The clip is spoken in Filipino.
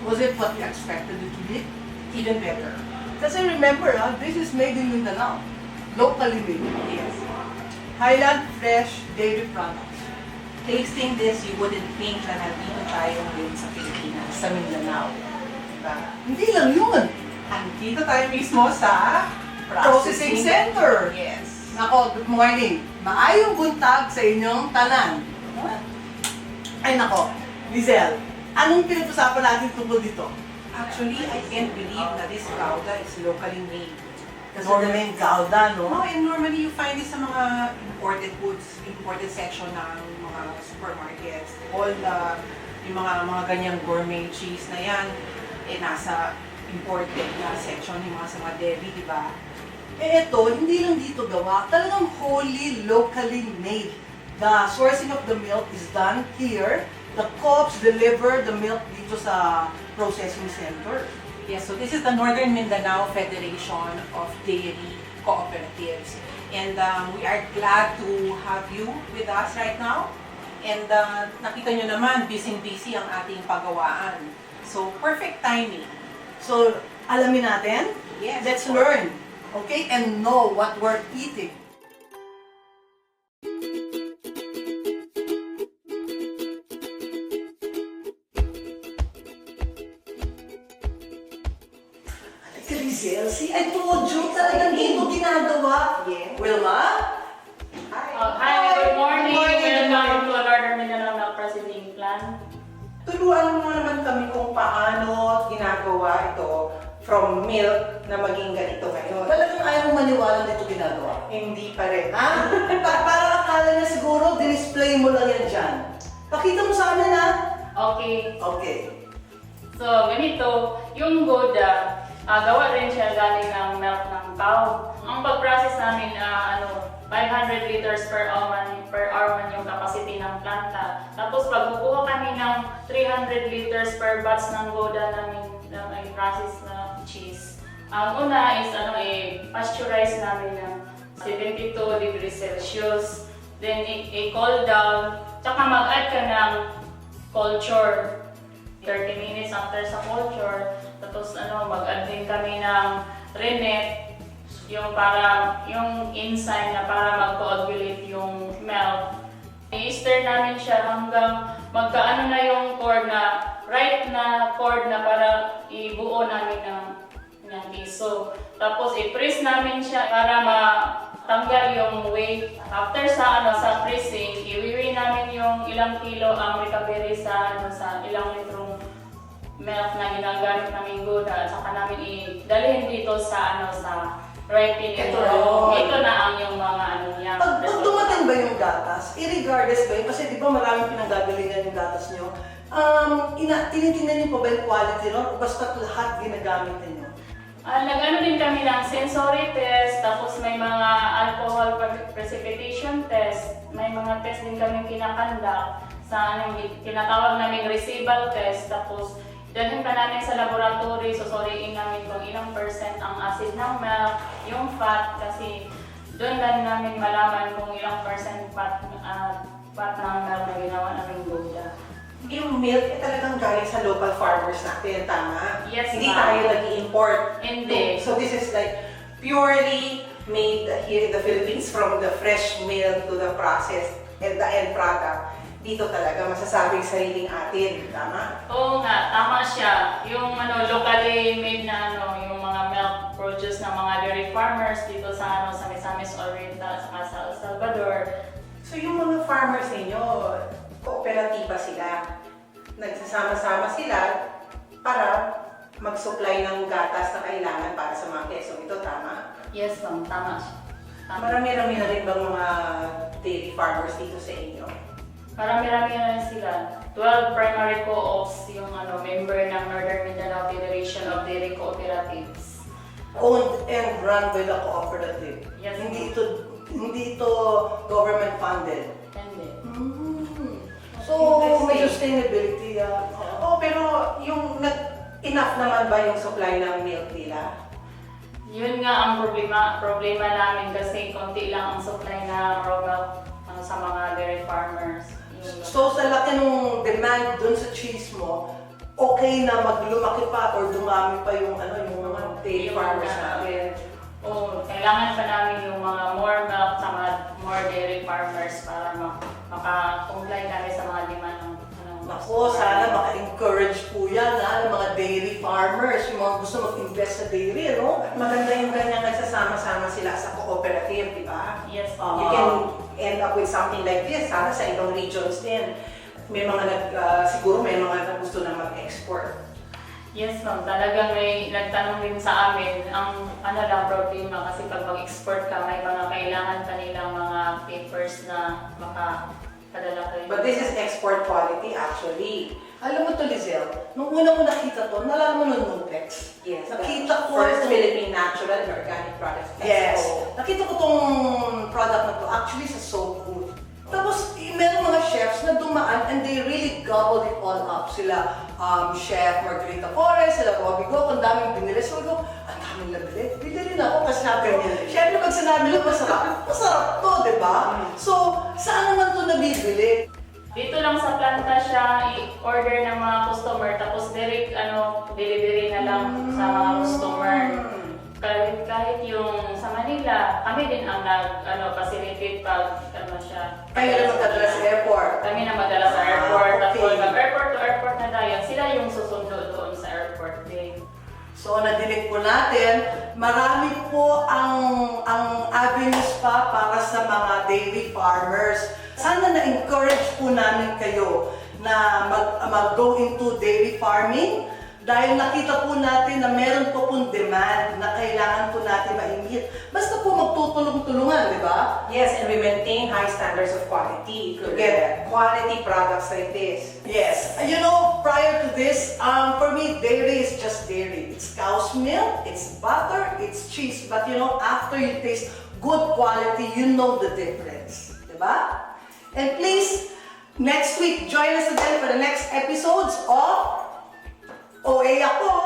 Was it what you expected it to be? Even better. Kasi remember, this is made in Mindanao. Locally made. Yes. Highland Fresh Dairy Products. Tasting this, you wouldn't think na nandito tayo ngayon sa Pilipinas, sa Mindanao. Diba? Hindi lang yun. Andito tayo mismo sa Processing Center. Yes. Nako, good morning. Maayong buntag sa inyong tanan. Ay nako, Lizelle, anong pinag-usapan natin tungkol dito? Actually, I can't believe na this gouda is locally made. Kasi Normally gouda, no? No, and normally you find this sa mga imported goods, imported section ng mga supermarkets. All the, yung mga ganyang gourmet cheese na yan, nasa imported na section yung mga sa mga deli, di ba? Eh ito, hindi lang dito gawa. Talagang wholly locally made. The sourcing of the milk is done here. The co-ops deliver the milk dito sa processing center. Yes, so this is the Northern Mindanao Federation of Dairy Cooperatives. And we are glad to have you with us right now. And nakita nyo naman, busy-busy ang ating pagawaan. So, perfect timing. So, alamin natin? Yes. Let's learn, okay? And know what we're eating. Lizelle, I told you, talagang dito ginagawa. Yes. Wilma? Hi, good morning. Welcome to Northern Mindanao Milk Processing Plant. Turuan mo naman kami kung paano ginagawa ito from milk na maging ganito ngayon. Talagang ayaw maniwala dito ginagawa. Hindi pa rin. Ha? Parang akala niya siguro, display mo lang yan dyan. Pakita mo sa amin, ha? Okay, Okay. so ganito, yung Gouda, gawa rin siya galing ng milk ng cow. Ang pag-process namin, 500 liters per hour man yung capacity ng planta. Tapos pag kukuha kami ng 300 liters per batch ng Gouda namin na may process na cheese. Ang una is pasteurize namin ng 72 degrees Celsius. Then i-cool down. Tsaka mag-add ka ng culture. 30 minutes after sa culture. Tapos mag-add din kami ng rennet. Yung enzyme na para mag-coagulate yung milk. I-stir namin siya hanggang magkaano na yung cord na, right na cord na para ibuo namin ng piso. Tapos i-press namin siya para matanggal yung weight. After sa pressing, iwiwi namin yung ilang kilo ang recovery sa ilang litrong milk na ginagamit namin Gouda. At saka namin i-dalhin dito sa ripening. Ito na ang yung mga niya. Pag dumating ba yung gatas, regardless ba yun? Kasi di ba maraming pinanggagalingan yung gatas nyo. Tinitingnan niyo pa ba yung quality nun? O basta lahat ginagamit ninyo? Nag-ano din kami ng sensory test, tapos may mga alcohol precipitation test, may mga test din kami kinakandak sa tinatawag namin receivable test, tapos dalhin pa namin sa laboratory, susuriin namin kung ilang percent ang acid ng milk, yung fat, kasi doon lang namin malaman kung ilang percent fat ng milk na ginawa namin Gouda. Yung milk talagang galing sa local farmers natin, tama? Yes, Hindi ma'am. tayo nag-i-import. Hindi. So this is like purely made here in the Philippines, from the fresh milk to the processed and the end product. Dito talaga masasabing sariling atin, tama? Oo nga, tama siya. Yung locally made na yung mga milk produce ng mga dairy farmers dito sa Misamis Oriental sa El Salvador. So yung mga farmers ninyo, kooperatiba sila. Nagsasama-sama sila para mag-supply ng gatas na kailangan para sa mga kesong ito, tama? Yes, ma'am, tama siya. Tama. Marami-rami na rin bang mga dairy farmers dito sa inyo? Marami-rami na rin sila. 12 primary co-ops yung member ng Northern Mindanao Federation of Dairy Cooperatives. Owned and run by the cooperative. Yes. Hindi ito government funded. Hindi. So, may sustainability. Oo, pero yung enough naman ba yung supply ng milk nila? Yun nga ang problema namin kasi konti lang ang supply na raw milk sa mga dairy farmers. So, sa laki ng demand dun sa cheese mo, okay na maglumaki pa or dumami pa yung yung mga dairy farmers natin? Kailangan pa namin yung mga more milk sa mga more dairy farmers para maka-comply kami sa mga demand ng Ako, sana maka-encourage po yan ng mga dairy farmers, yung mga gusto mag-invest sa dairy, ano? Maganda yung ganyan nagsasama-sama sila sa cooperative, di ba? Yes. You can end up with something like this, sana sa ibang regions din. May mga siguro may mga gusto na mag-export. Yes, ma'am. Talagang may nagtanong din sa amin, ang lang problema kasi pag mag-export ka, may mga kailangan kanilang mga papers na makapadala kayo. But this is export quality actually. Alam mo to, Lizelle, nung una ko nakita to, nalaman mo ng Nutex. Yes. Nakita ko First itong- Philippine Natural and Organic Products. Yes. Expo. Nakita ko tong product na to, actually sa Soap Food. Tapos, meron mga chefs na dumaan and they really gobbled it all up. Sila, Chef Margarita Flores, sila Bobby Go, ang daming binili. So, ang daming nabili. Bili rin ako kasi sabi ko, syempre pag sinabi lang masarap to, di ba? So, saan naman to nabibili? Dito lang sa planta siya i-order ng mga customer tapos direct delivery na lang sa mga customer. Kahit yung sa Manila, kami din ang facilitate pag siya. Kayo na magdadala sa airport. Kami na magdala sa airport. okay. Tapos pag airport to airport na tayo, sila yung susundo doon sa airport din. So, nadinig po natin, marami po ang avenues pa para sa mga dairy farmers. Sana na-encourage po namin kayo na mag-go into dairy farming dahil nakita po natin na meron po pong demand na kailangan po natin ma-meet. Basta po magtutulong-tulungan, di ba? Yes, and we maintain high standards of quality to get quality products like this. Yes. You know, prior to this, for me, dairy is just dairy. It's cow's milk, it's butter, it's cheese. But you know, after you taste good quality, you know the difference. Diba? And please, next week, join us again for the next episodes of OA Ako!